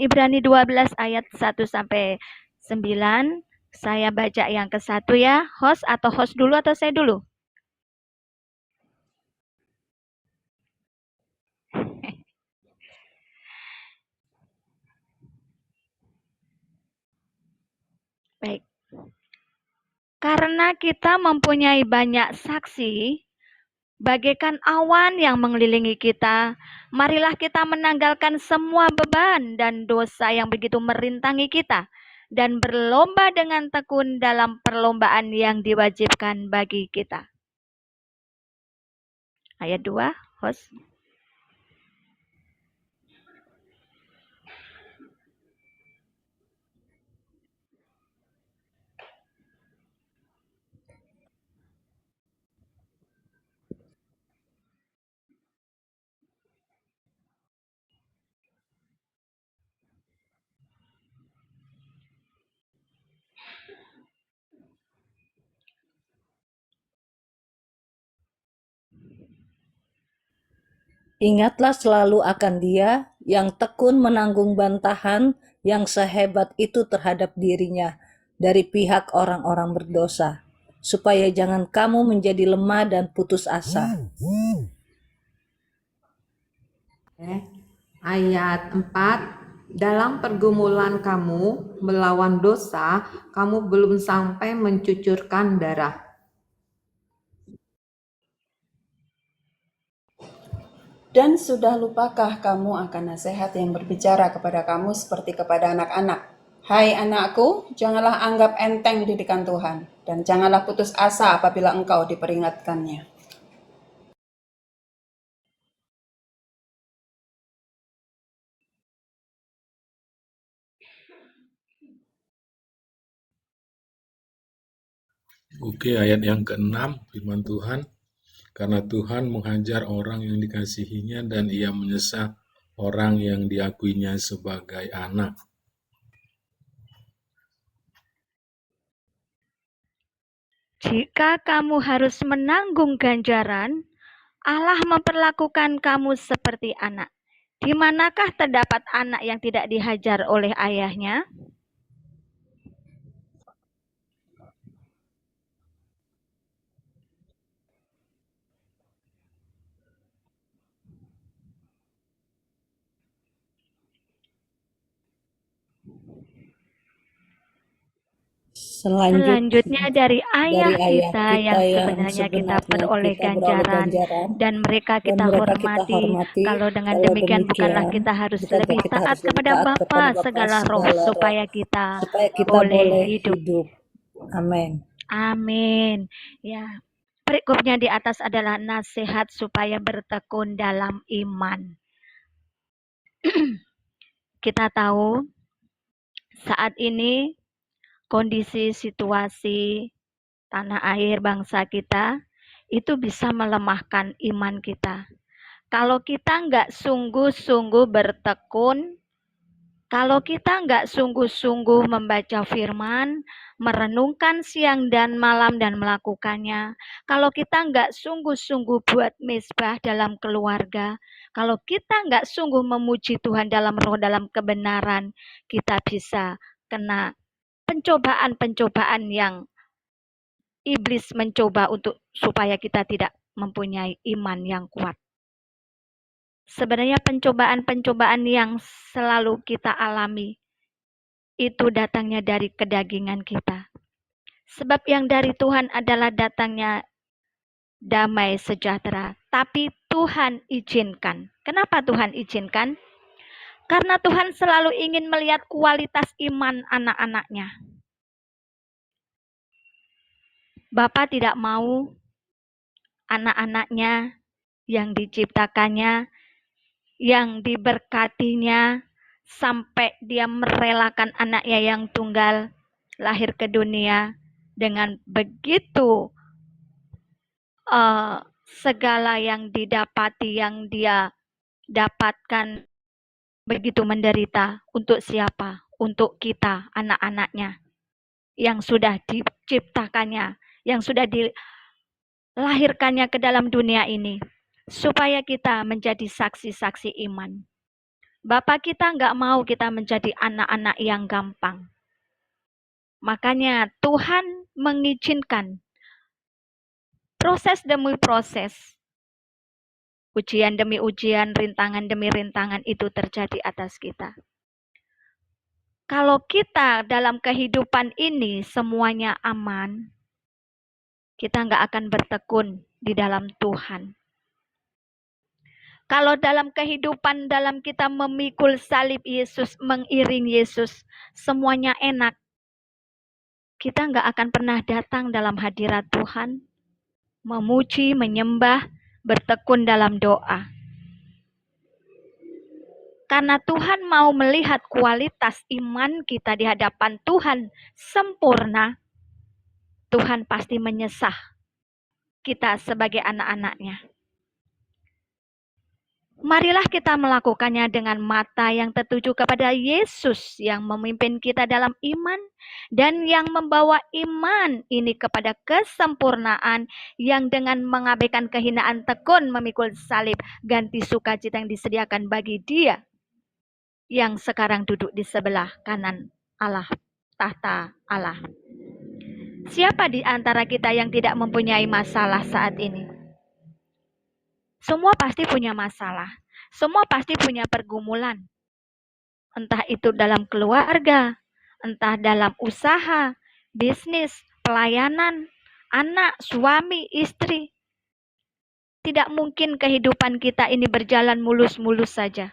Ibrani 12 ayat 1 sampai 9. Saya baca yang ke-1 ya. Host atau host dulu atau saya dulu? Baik. Karena kita mempunyai banyak saksi, bagaikan awan yang mengelilingi kita, marilah kita menanggalkan semua beban dan dosa yang begitu merintangi kita, dan berlomba dengan tekun dalam perlombaan yang diwajibkan bagi kita. Ayat 2, host. Ingatlah selalu akan Dia yang tekun menanggung bantahan yang sehebat itu terhadap dirinya dari pihak orang-orang berdosa, supaya jangan kamu menjadi lemah dan putus asa. Ayat 4, dalam pergumulan kamu melawan dosa, kamu belum sampai mencucurkan darah. Dan sudah lupakah kamu akan nasihat yang berbicara kepada kamu seperti kepada anak-anak? Hai anakku, janganlah anggap enteng didikan Tuhan, dan janganlah putus asa apabila engkau diperingatkannya. Oke, ayat yang ke-6, firman Tuhan. Karena Tuhan menghajar orang yang dikasihinya dan Ia menyesah orang yang diakuinya sebagai anak. Jika kamu harus menanggung ganjaran, Allah memperlakukan kamu seperti anak. Di manakah terdapat anak yang tidak dihajar oleh ayahnya? Selanjutnya dari ayah kita yang sebenarnya kita peroleh ganjaran dan mereka kita hormati. Kalau dengan demikian bukanlah kita harus lebih taat kepada Bapa segala roh supaya kita boleh hidup. Amin. Amin. Ya, berikutnya di atas adalah nasihat supaya bertekun dalam iman. Kita tahu saat ini kondisi situasi tanah air bangsa kita itu bisa melemahkan iman kita. Kalau kita nggak sungguh-sungguh bertekun, kalau kita nggak sungguh-sungguh membaca firman, merenungkan siang dan malam dan melakukannya, kalau kita nggak sungguh-sungguh buat mezbah dalam keluarga, kalau kita nggak sungguh memuji Tuhan dalam roh, dalam kebenaran, kita bisa kena pencobaan-pencobaan yang iblis mencoba untuk supaya kita tidak mempunyai iman yang kuat. Sebenarnya pencobaan-pencobaan yang selalu kita alami itu datangnya dari kedagingan kita. Sebab yang dari Tuhan adalah datangnya damai sejahtera. Tapi Tuhan izinkan. Kenapa Tuhan izinkan? Karena Tuhan selalu ingin melihat kualitas iman anak-anaknya. Bapa tidak mau anak-anaknya yang diciptakannya, yang diberkatinya, sampai dia merelakan anaknya yang tunggal lahir ke dunia dengan begitu segala yang didapati, yang dia dapatkan begitu menderita. Untuk siapa? Untuk kita, anak-anaknya yang sudah diciptakannya, yang sudah dilahirkannya ke dalam dunia ini, supaya kita menjadi saksi-saksi iman. Bapa kita nggak mau kita menjadi anak-anak yang gampang. Makanya Tuhan mengizinkan proses demi proses, ujian demi ujian, rintangan demi rintangan itu terjadi atas kita. Kalau kita dalam kehidupan ini semuanya aman, kita nggak akan bertekun di dalam Tuhan. Kalau dalam kehidupan dalam kita memikul salib Yesus, mengiring Yesus, semuanya enak, kita nggak akan pernah datang dalam hadirat Tuhan, memuji, menyembah, bertekun dalam doa. Karena Tuhan mau melihat kualitas iman kita di hadapan Tuhan sempurna, Tuhan pasti menyesah kita sebagai anak-anaknya. Marilah kita melakukannya dengan mata yang tertuju kepada Yesus yang memimpin kita dalam iman dan yang membawa iman ini kepada kesempurnaan, yang dengan mengabaikan kehinaan tekun memikul salib, ganti sukacita yang disediakan bagi Dia yang sekarang duduk di sebelah kanan Allah, tahta Allah. Siapa di antara kita yang tidak mempunyai masalah saat ini? Semua pasti punya masalah. Semua pasti punya pergumulan. Entah itu dalam keluarga, entah dalam usaha, bisnis, pelayanan, anak, suami, istri. Tidak mungkin kehidupan kita ini berjalan mulus-mulus saja.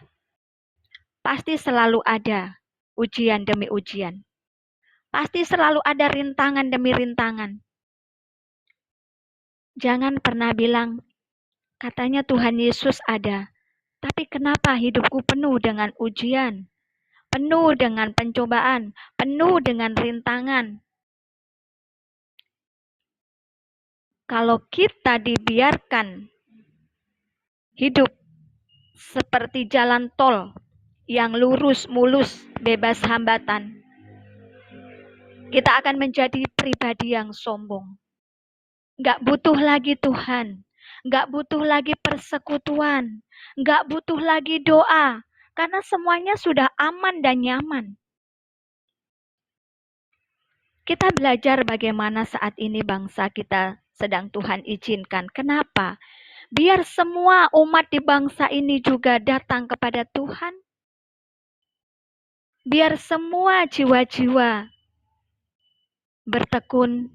Pasti selalu ada ujian demi ujian. Pasti selalu ada rintangan demi rintangan. Jangan pernah bilang, katanya Tuhan Yesus ada, tapi kenapa hidupku penuh dengan ujian, penuh dengan pencobaan, penuh dengan rintangan. Kalau kita dibiarkan hidup seperti jalan tol yang lurus, mulus, bebas hambatan, kita akan menjadi pribadi yang sombong. Nggak butuh lagi Tuhan, nggak butuh lagi persekutuan, nggak butuh lagi doa, karena semuanya sudah aman dan nyaman. Kita belajar bagaimana saat ini bangsa kita sedang Tuhan izinkan. Kenapa? Biar semua umat di bangsa ini juga datang kepada Tuhan. Biar semua jiwa-jiwa bertekun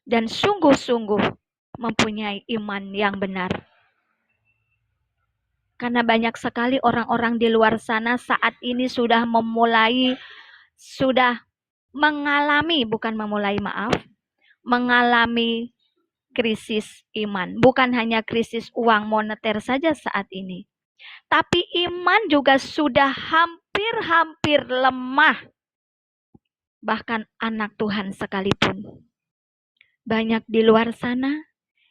dan sungguh-sungguh mempunyai iman yang benar. Karena banyak sekali orang-orang di luar sana saat ini sudah mengalami krisis iman. Bukan hanya krisis uang moneter saja saat ini. Tapi iman juga sudah hampir lemah. Bahkan anak Tuhan sekalipun. Banyak di luar sana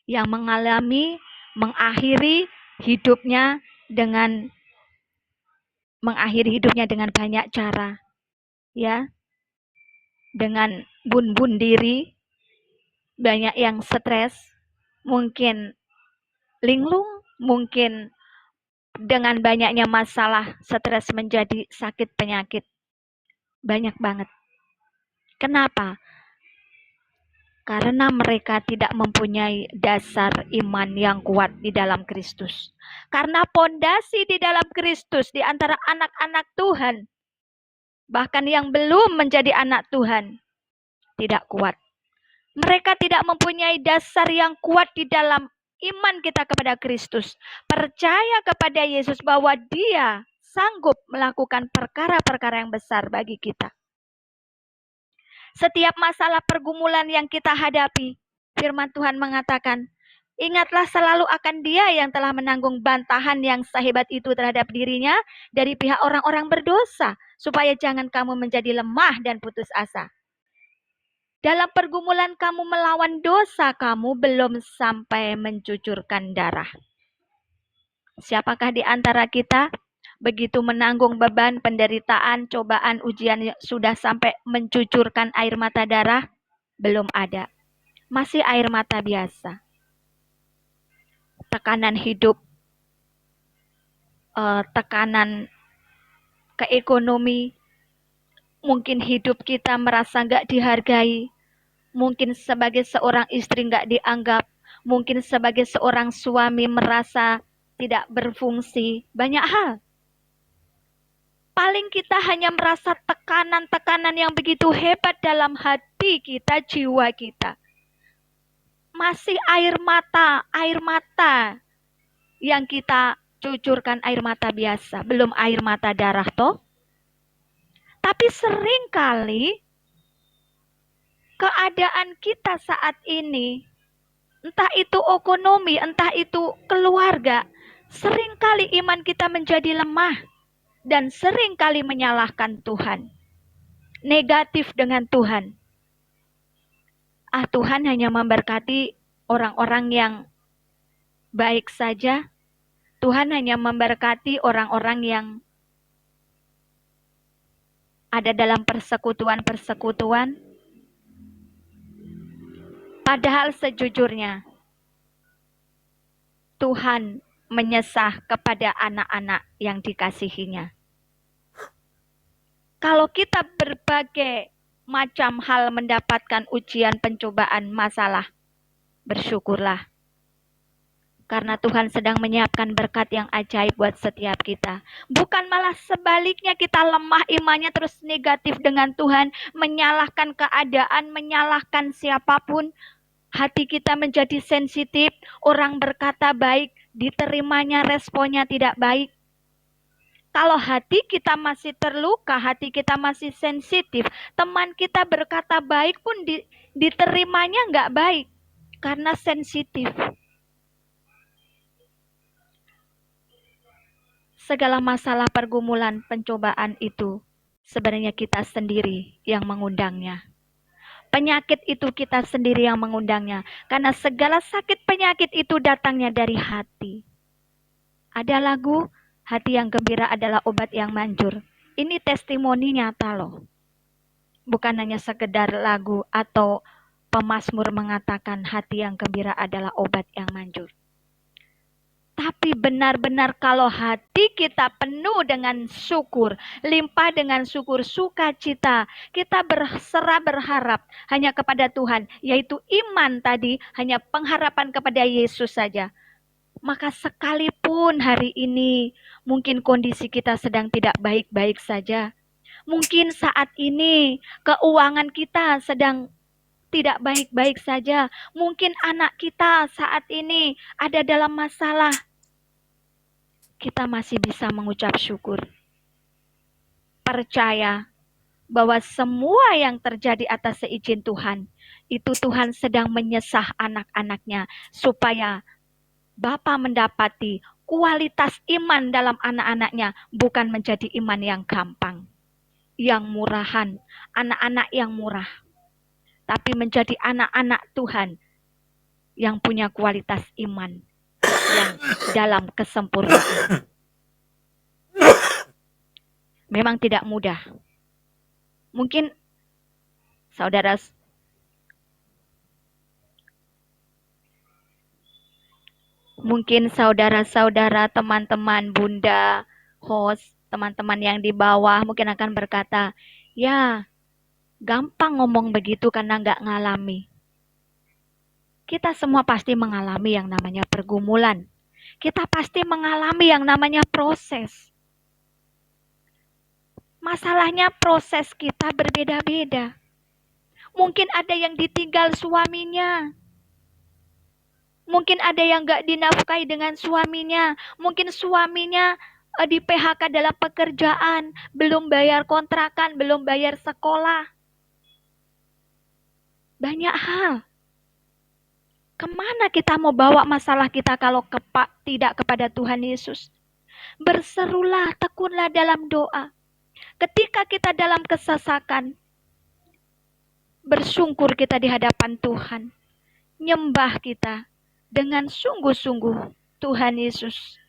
yang mengakhiri hidupnya dengan banyak cara, ya, dengan bun-bun diri, banyak yang stres, mungkin linglung, mungkin dengan banyaknya masalah stres menjadi sakit penyakit, banyak banget. Kenapa? Karena mereka tidak mempunyai dasar iman yang kuat di dalam Kristus. Karena pondasi di dalam Kristus di antara anak-anak Tuhan, bahkan yang belum menjadi anak Tuhan, tidak kuat. Mereka tidak mempunyai dasar yang kuat di dalam iman kita kepada Kristus. Percaya kepada Yesus bahwa Dia sanggup melakukan perkara-perkara yang besar bagi kita. Setiap masalah pergumulan yang kita hadapi, firman Tuhan mengatakan, ingatlah selalu akan Dia yang telah menanggung bantahan yang sehebat itu terhadap dirinya dari pihak orang-orang berdosa, supaya jangan kamu menjadi lemah dan putus asa. Dalam pergumulan kamu melawan dosa, kamu belum sampai mencucurkan darah. Siapakah di antara kita begitu menanggung beban, penderitaan, cobaan, ujian sudah sampai mencucurkan air mata darah? Belum ada. Masih air mata biasa. Tekanan hidup, tekanan ke ekonomi, mungkin hidup kita merasa nggak dihargai, mungkin sebagai seorang istri nggak dianggap, mungkin sebagai seorang suami merasa tidak berfungsi, banyak hal. Paling kita hanya merasa tekanan-tekanan yang begitu hebat dalam hati kita, jiwa kita. Masih air mata yang kita cucurkan, air mata biasa, belum air mata darah toh. Tapi seringkali keadaan kita saat ini, entah itu ekonomi, entah itu keluarga, seringkali iman kita menjadi lemah dan seringkali menyalahkan Tuhan. Negatif dengan Tuhan. Tuhan hanya memberkati orang-orang yang baik saja. Tuhan hanya memberkati orang-orang yang ada dalam persekutuan-persekutuan. Padahal sejujurnya Tuhan menyesah kepada anak-anak yang dikasihinya. Kalau kita berbagai macam hal mendapatkan ujian, pencobaan, masalah, bersyukurlah. Karena Tuhan sedang menyiapkan berkat yang ajaib buat setiap kita. Bukan malah sebaliknya kita lemah imannya terus negatif dengan Tuhan, menyalahkan keadaan, menyalahkan siapapun. Hati kita menjadi sensitif, orang berkata baik, diterimanya responnya tidak baik. Kalau hati kita masih terluka, hati kita masih sensitif, teman kita berkata baik pun diterimanya nggak baik, karena sensitif. Segala masalah, pergumulan, pencobaan itu sebenarnya kita sendiri yang mengundangnya. Penyakit itu kita sendiri yang mengundangnya. Karena segala sakit penyakit itu datangnya dari hati. Ada lagu, hati yang gembira adalah obat yang manjur. Ini testimoni nyata loh. Bukan hanya sekedar lagu atau pemazmur mengatakan hati yang gembira adalah obat yang manjur. Tapi benar-benar kalau hati kita penuh dengan syukur, limpah dengan syukur, sukacita, kita berserah berharap hanya kepada Tuhan, yaitu iman tadi, hanya pengharapan kepada Yesus saja. Maka sekalipun hari ini mungkin kondisi kita sedang tidak baik-baik saja, mungkin saat ini keuangan kita sedang tidak baik-baik saja, mungkin anak kita saat ini ada dalam masalah, kita masih bisa mengucap syukur. Percaya bahwa semua yang terjadi atas seizin Tuhan, itu Tuhan sedang menyesah anak-anaknya, supaya Bapa mendapati kualitas iman dalam anak-anaknya bukan menjadi iman yang gampang, yang murahan, anak-anak yang murah, tapi menjadi anak-anak Tuhan yang punya kualitas iman yang dalam kesempurnaan. Memang tidak mudah. Mungkin saudara-saudara, teman-teman, bunda, host, teman-teman yang di bawah mungkin akan berkata, ya gampang ngomong begitu karena nggak ngalami. Kita semua pasti mengalami yang namanya pergumulan. Kita pasti mengalami yang namanya proses. Masalahnya proses kita berbeda-beda. Mungkin ada yang ditinggal suaminya. Mungkin ada yang gak dinafkahi dengan suaminya. Mungkin suaminya di PHK dalam pekerjaan. Belum bayar kontrakan, belum bayar sekolah. Banyak hal. Kemana kita mau bawa masalah kita kalau tidak kepada Tuhan Yesus? Berserulah, tekunlah dalam doa. Ketika kita dalam kesesakan, bersyukur kita di hadapan Tuhan. Nyembah kita dengan sungguh-sungguh, Tuhan Yesus.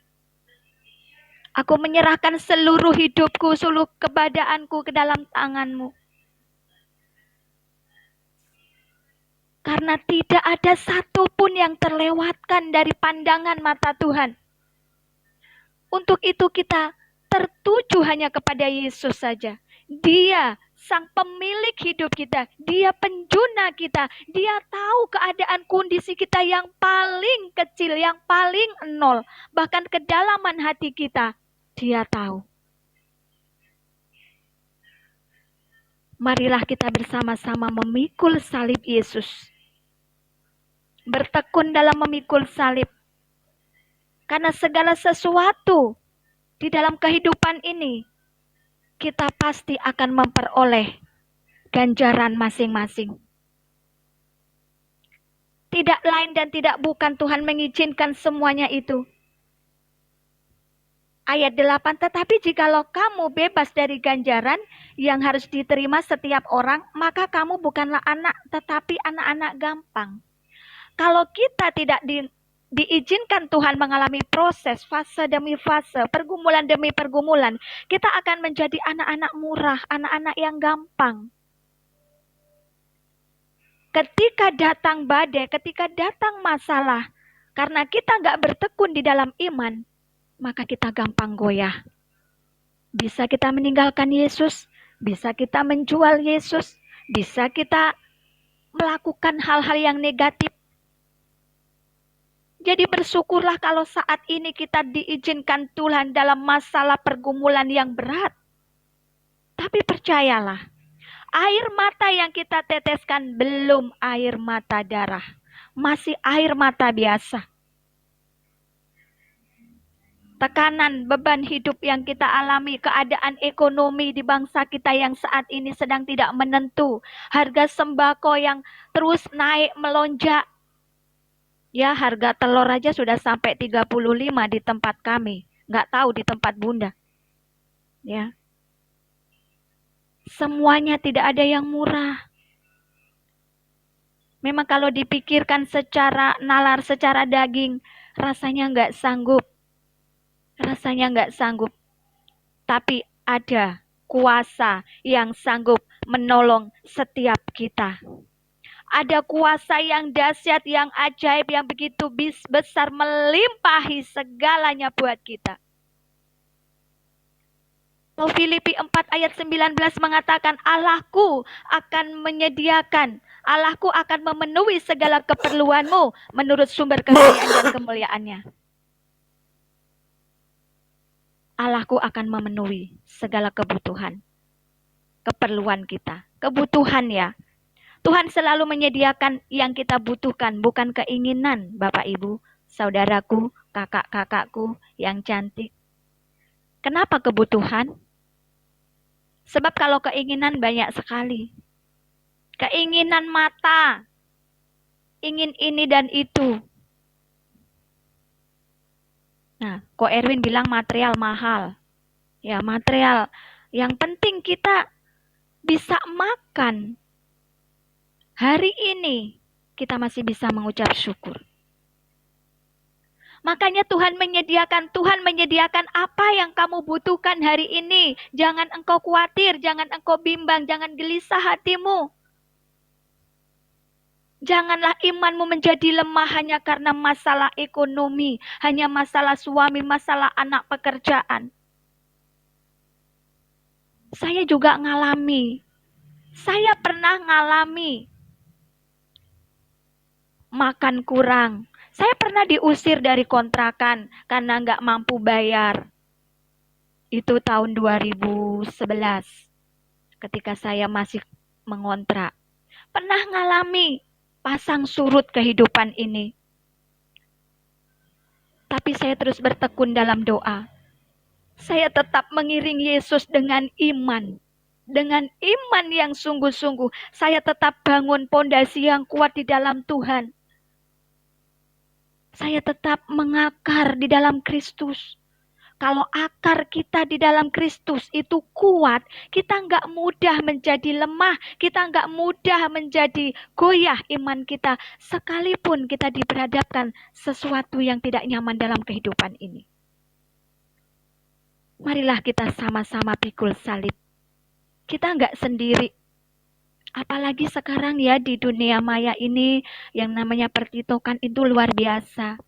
Aku menyerahkan seluruh hidupku, seluruh keadaanku ke dalam tangan-Mu. Karena tidak ada satupun yang terlewatkan dari pandangan mata Tuhan. Untuk itu kita tertuju hanya kepada Yesus saja. Dia sang pemilik hidup kita, dia penjuna kita, dia tahu keadaan kondisi kita yang paling kecil, yang paling nol, bahkan kedalaman hati kita, dia tahu. Marilah kita bersama-sama memikul salib Yesus. Bertekun dalam memikul salib. Karena segala sesuatu di dalam kehidupan ini, kita pasti akan memperoleh ganjaran masing-masing. Tidak lain dan tidak bukan Tuhan mengizinkan semuanya itu. Ayat 8, tetapi jikalau kamu bebas dari ganjaran yang harus diterima setiap orang, maka kamu bukanlah anak, tetapi anak-anak gampang. Kalau kita tidak diizinkan Tuhan mengalami proses, fase demi fase, pergumulan demi pergumulan, kita akan menjadi anak-anak murah, anak-anak yang gampang. Ketika datang badai, ketika datang masalah, karena kita nggak bertekun di dalam iman, maka kita gampang goyah. Bisa kita meninggalkan Yesus, bisa kita menjual Yesus, bisa kita melakukan hal-hal yang negatif. Jadi bersyukurlah kalau saat ini kita diizinkan Tuhan dalam masalah pergumulan yang berat. Tapi percayalah, air mata yang kita teteskan belum air mata darah. Masih air mata biasa. Tekanan, beban hidup yang kita alami, keadaan ekonomi di bangsa kita yang saat ini sedang tidak menentu. Harga sembako yang terus naik melonjak. Ya, harga telur aja sudah sampai 35 di tempat kami. Nggak tahu di tempat Bunda. Ya. Semuanya tidak ada yang murah. Memang kalau dipikirkan secara nalar, secara daging, rasanya nggak sanggup. Rasanya nggak sanggup. Tapi ada kuasa yang sanggup menolong setiap kita. Ada kuasa yang dahsyat, yang ajaib, yang begitu besar, melimpahi segalanya buat kita. Filipi 4 ayat 19 mengatakan, Allahku akan menyediakan, Allahku akan memenuhi segala keperluanmu menurut sumber kekayaan dan kemuliaannya. Allahku akan memenuhi segala kebutuhan, keperluan kita. Kebutuhan ya. Tuhan selalu menyediakan yang kita butuhkan, bukan keinginan Bapak Ibu, saudaraku, kakak-kakakku yang cantik. Kenapa kebutuhan? Sebab kalau keinginan banyak sekali. Keinginan mata, ingin ini dan itu. Nah, Ko Erwin bilang material mahal. Ya, material. Yang penting kita bisa makan. Hari ini kita masih bisa mengucap syukur. Makanya Tuhan menyediakan apa yang kamu butuhkan hari ini. Jangan engkau khawatir, jangan engkau bimbang, jangan gelisah hatimu. Janganlah imanmu menjadi lemah hanya karena masalah ekonomi, hanya masalah suami, masalah anak, pekerjaan. Saya juga ngalami. Saya pernah ngalami makan kurang. Saya pernah diusir dari kontrakan karena nggak mampu bayar. Itu tahun 2011 ketika saya masih mengontrak. Pernah ngalami pasang surut kehidupan ini. Tapi saya terus bertekun dalam doa. Saya tetap mengiring Yesus dengan iman. Dengan iman yang sungguh-sungguh. Saya tetap bangun pondasi yang kuat di dalam Tuhan. Saya tetap mengakar di dalam Kristus. Kalau akar kita di dalam Kristus itu kuat, kita nggak mudah menjadi lemah, kita nggak mudah menjadi goyah iman kita, sekalipun kita diperhadapkan sesuatu yang tidak nyaman dalam kehidupan ini. Marilah kita sama-sama pikul salib. Kita nggak sendiri. Apalagi sekarang ya di dunia maya ini yang namanya pertitokan itu luar biasa.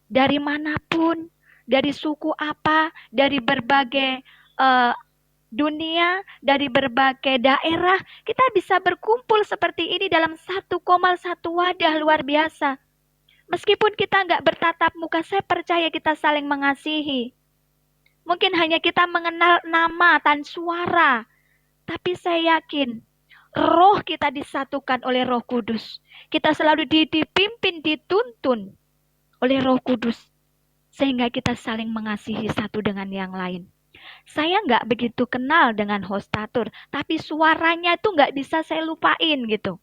Dari manapun, dari suku apa, dari berbagai dunia, dari berbagai daerah, kita bisa berkumpul seperti ini dalam 1,1 wadah luar biasa. Meskipun kita nggak bertatap muka, saya percaya kita saling mengasihi. Mungkin hanya kita mengenal nama dan suara, tapi saya yakin roh kita disatukan oleh Roh Kudus. Kita selalu dipimpin, dituntun oleh Roh Kudus. Sehingga kita saling mengasihi satu dengan yang lain. Saya nggak begitu kenal dengan Hostatur, tapi suaranya itu nggak bisa saya lupain gitu.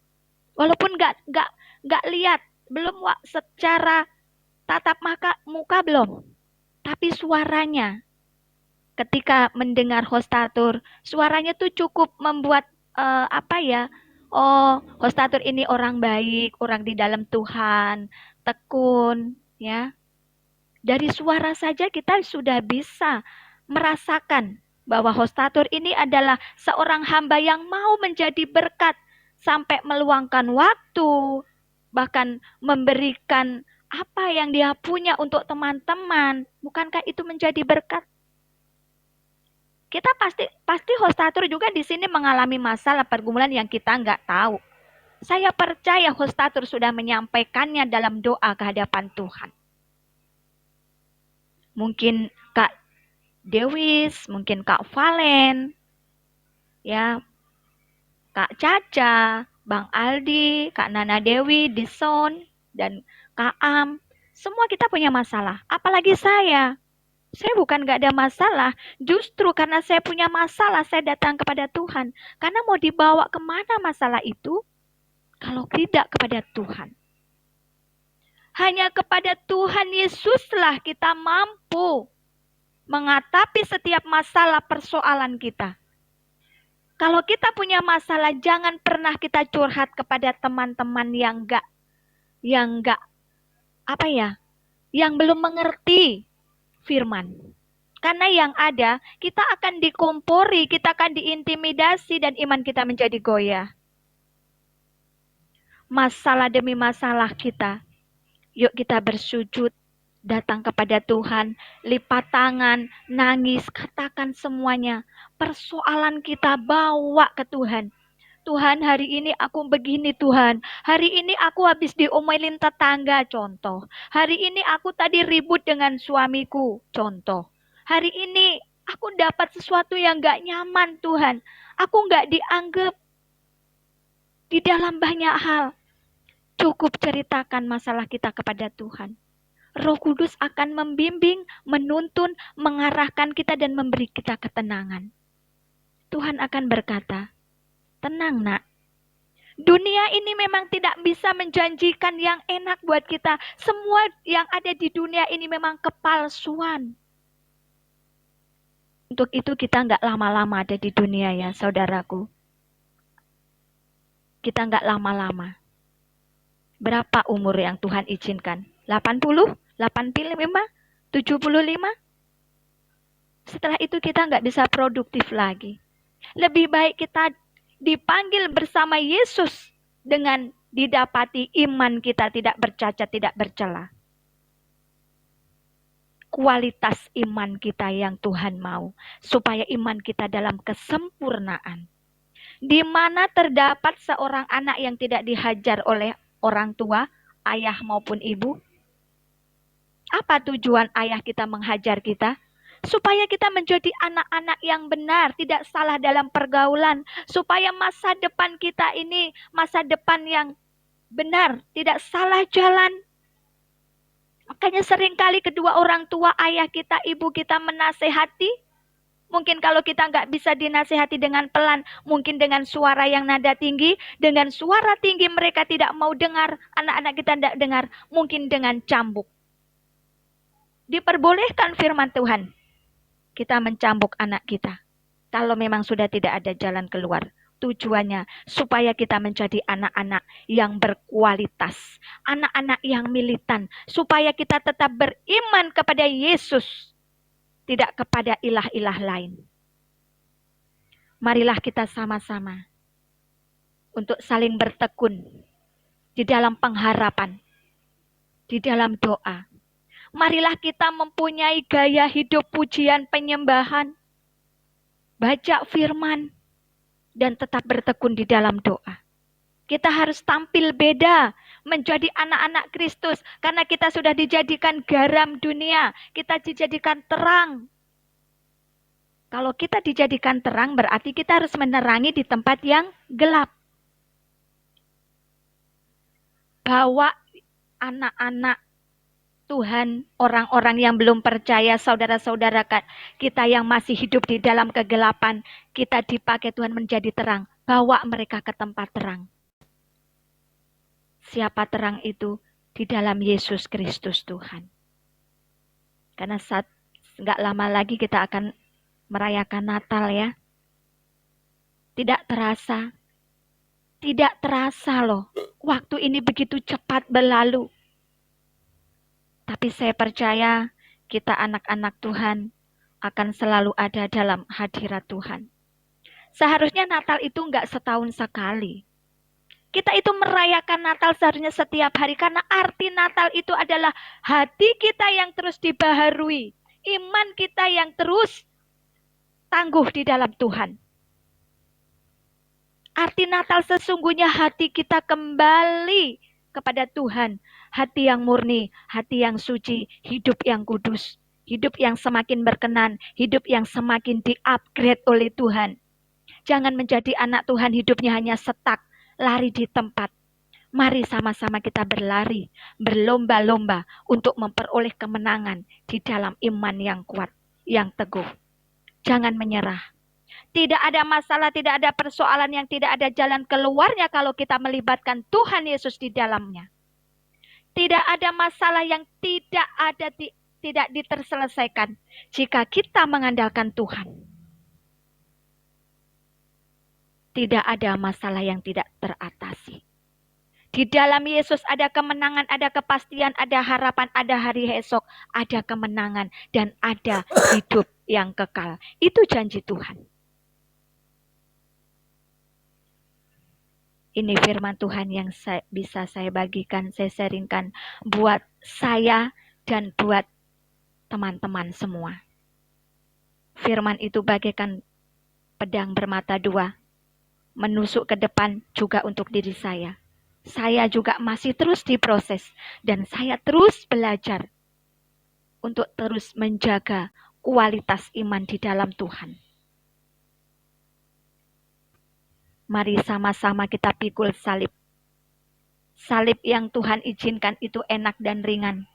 Walaupun nggak lihat, belum secara tatap muka belum, tapi suaranya ketika mendengar Hostatur, suaranya tuh cukup membuat Hostatur ini orang baik, orang di dalam Tuhan, tekun, ya. Dari suara saja kita sudah bisa merasakan bahwa Hostatur ini adalah seorang hamba yang mau menjadi berkat sampai meluangkan waktu, bahkan memberikan apa yang dia punya untuk teman-teman. Bukankah itu menjadi berkat? Kita pasti Hostatur juga di sini mengalami masalah pergumulan yang kita nggak tahu. Saya percaya Hostatur sudah menyampaikannya dalam doa ke hadapan Tuhan. Mungkin Kak Dewis, mungkin Kak Valen, ya, Kak Caca, Bang Aldi, Kak Nana Dewi, Dison, dan Kak Am. Semua kita punya masalah, apalagi saya. Saya bukan gak ada masalah, justru karena saya punya masalah, saya datang kepada Tuhan. Karena mau dibawa kemana masalah itu, kalau tidak kepada Tuhan. Hanya kepada Tuhan Yesuslah kita mampu menghadapi setiap masalah persoalan kita. Kalau kita punya masalah, jangan pernah kita curhat kepada teman-teman yang yang belum mengerti firman. Karena yang ada, kita akan dikompori, kita akan diintimidasi, dan iman kita menjadi goyah. Masalah demi masalah kita, yuk kita bersujud, datang kepada Tuhan, lipat tangan, nangis, katakan semuanya. Persoalan kita bawa ke Tuhan. Tuhan, hari ini aku begini Tuhan. Hari ini aku habis diomelin tetangga, contoh. Hari ini aku tadi ribut dengan suamiku, contoh. Hari ini aku dapat sesuatu yang gak nyaman Tuhan. Aku gak dianggap di dalam banyak hal. Cukup ceritakan masalah kita kepada Tuhan. Roh Kudus akan membimbing, menuntun, mengarahkan kita dan memberi kita ketenangan. Tuhan akan berkata, tenang nak. Dunia ini memang tidak bisa menjanjikan yang enak buat kita. Semua yang ada di dunia ini memang kepalsuan. Untuk itu kita nggak lama-lama ada di dunia ya saudaraku. Kita nggak lama-lama. Berapa umur yang Tuhan izinkan? 80? 85? 75? Setelah itu kita nggak bisa produktif lagi. Lebih baik kita dipanggil bersama Yesus dengan didapati iman kita tidak bercacat, tidak bercela. Kualitas iman kita yang Tuhan mau, supaya iman kita dalam kesempurnaan. Di mana terdapat seorang anak yang tidak dihajar oleh orang tua, ayah maupun ibu? Apa tujuan ayah kita menghajar kita? Supaya kita menjadi anak-anak yang benar, tidak salah dalam pergaulan. Supaya masa depan kita ini, masa depan yang benar, tidak salah jalan. Makanya seringkali kedua orang tua, ayah kita, ibu kita menasehati. Mungkin kalau kita nggak bisa dinasehati dengan pelan, mungkin dengan suara yang nada tinggi, dengan suara tinggi mereka tidak mau dengar, anak-anak kita tidak dengar, mungkin dengan cambuk. Diperbolehkan firman Tuhan, kita mencambuk anak kita. Kalau memang sudah tidak ada jalan keluar. Tujuannya supaya kita menjadi anak-anak yang berkualitas. Anak-anak yang militan. Supaya kita tetap beriman kepada Yesus. Tidak kepada ilah-ilah lain. Marilah kita sama-sama. Untuk saling bertekun. Di dalam pengharapan. Di dalam doa. Marilah kita mempunyai gaya hidup pujian penyembahan. Baca firman dan tetap bertekun di dalam doa. Kita harus tampil beda, menjadi anak-anak Kristus. Karena kita sudah dijadikan garam dunia, kita dijadikan terang. Kalau kita dijadikan terang, berarti kita harus menerangi di tempat yang gelap. Bawa anak-anak Tuhan, orang-orang yang belum percaya, saudara-saudara kita yang masih hidup di dalam kegelapan, kita dipakai Tuhan menjadi terang. Bawa mereka ke tempat terang. Siapa terang itu? Di dalam Yesus Kristus Tuhan. Karena nggak lama lagi kita akan merayakan Natal ya. Tidak terasa loh. Waktu ini begitu cepat berlalu. Tapi saya percaya kita anak-anak Tuhan akan selalu ada dalam hadirat Tuhan. Seharusnya Natal itu nggak setahun sekali. Kita itu merayakan Natal seharusnya setiap hari. Karena arti Natal itu adalah hati kita yang terus dibaharui. Iman kita yang terus tangguh di dalam Tuhan. Arti Natal sesungguhnya hati kita kembali kepada Tuhan. Hati yang murni, hati yang suci, hidup yang kudus. Hidup yang semakin berkenan, hidup yang semakin di-upgrade oleh Tuhan. Jangan menjadi anak Tuhan hidupnya hanya setak, lari di tempat. Mari sama-sama kita berlari, berlomba-lomba untuk memperoleh kemenangan di dalam iman yang kuat, yang teguh. Jangan menyerah. Tidak ada masalah, tidak ada persoalan yang tidak ada jalan keluarnya kalau kita melibatkan Tuhan Yesus di dalamnya. Tidak ada masalah yang tidak diterselesaikan jika kita mengandalkan Tuhan. Tidak ada masalah yang tidak teratasi. Di dalam Yesus ada kemenangan, ada kepastian, ada harapan, ada hari esok, ada kemenangan, dan ada hidup yang kekal. Itu janji Tuhan. Ini firman Tuhan yang bisa saya bagikan, saya sharingkan buat saya dan buat teman-teman semua. Firman itu bagaikan pedang bermata dua, menusuk ke depan juga untuk diri saya. Saya juga masih terus diproses dan saya terus belajar untuk terus menjaga kualitas iman di dalam Tuhan. Mari sama-sama kita pikul salib. Salib yang Tuhan izinkan itu enak dan ringan.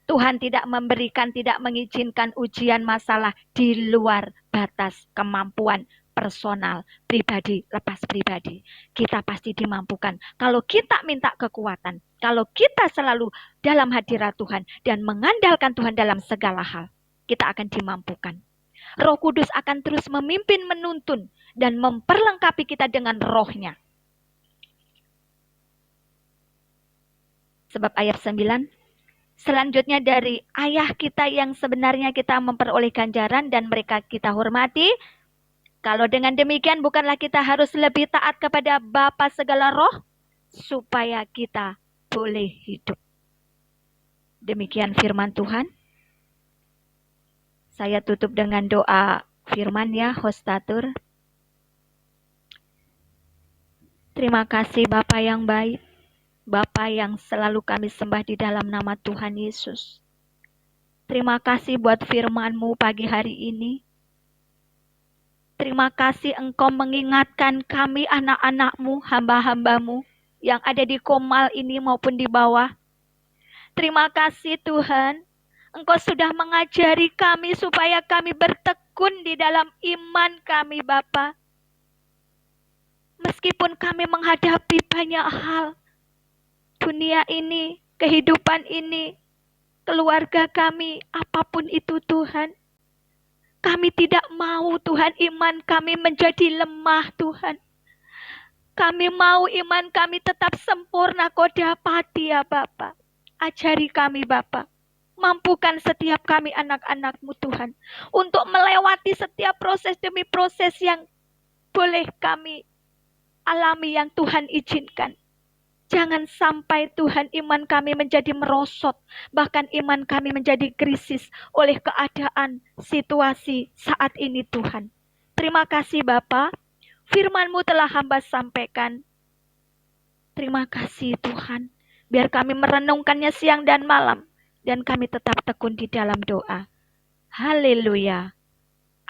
Tuhan tidak memberikan, tidak mengizinkan ujian masalah di luar batas kemampuan personal, pribadi, lepas pribadi. Kita pasti dimampukan. Kalau kita minta kekuatan, kalau kita selalu dalam hadirat Tuhan dan mengandalkan Tuhan dalam segala hal, kita akan dimampukan. Roh Kudus akan terus memimpin, menuntun, dan memperlengkapi kita dengan rohnya. Sebab ayat 9, selanjutnya dari ayah kita yang sebenarnya kita memperoleh ganjaran dan mereka kita hormati. Kalau dengan demikian bukanlah kita harus lebih taat kepada Bapa segala roh, supaya kita boleh hidup. Demikian firman Tuhan. Saya tutup dengan doa firman ya, Hostatur. Terima kasih Bapa yang baik, Bapa yang selalu kami sembah di dalam nama Tuhan Yesus. Terima kasih buat firman-Mu pagi hari ini. Terima kasih Engkau mengingatkan kami anak-anak-Mu, hamba-hamba-Mu yang ada di Komal ini maupun di bawah. Terima kasih Tuhan, Engkau sudah mengajari kami supaya kami bertekun di dalam iman kami Bapa. Meskipun kami menghadapi banyak hal, dunia ini, kehidupan ini, keluarga kami, apapun itu Tuhan. Kami tidak mau Tuhan iman kami menjadi lemah Tuhan. Kami mau iman kami tetap sempurna Kau dapati ya Bapa. Ajari kami Bapa. Mampukan setiap kami anak-anak-Mu Tuhan. Untuk melewati setiap proses demi proses yang boleh kami alami yang Tuhan izinkan. Jangan sampai Tuhan iman kami menjadi merosot, bahkan iman kami menjadi krisis oleh keadaan situasi saat ini Tuhan. Terima kasih Bapa, firman-Mu telah hamba sampaikan. Terima kasih Tuhan, biar kami merenungkannya siang dan malam, dan kami tetap tekun di dalam doa. Haleluya.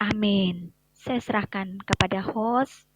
Amin. Saya serahkan kepada host.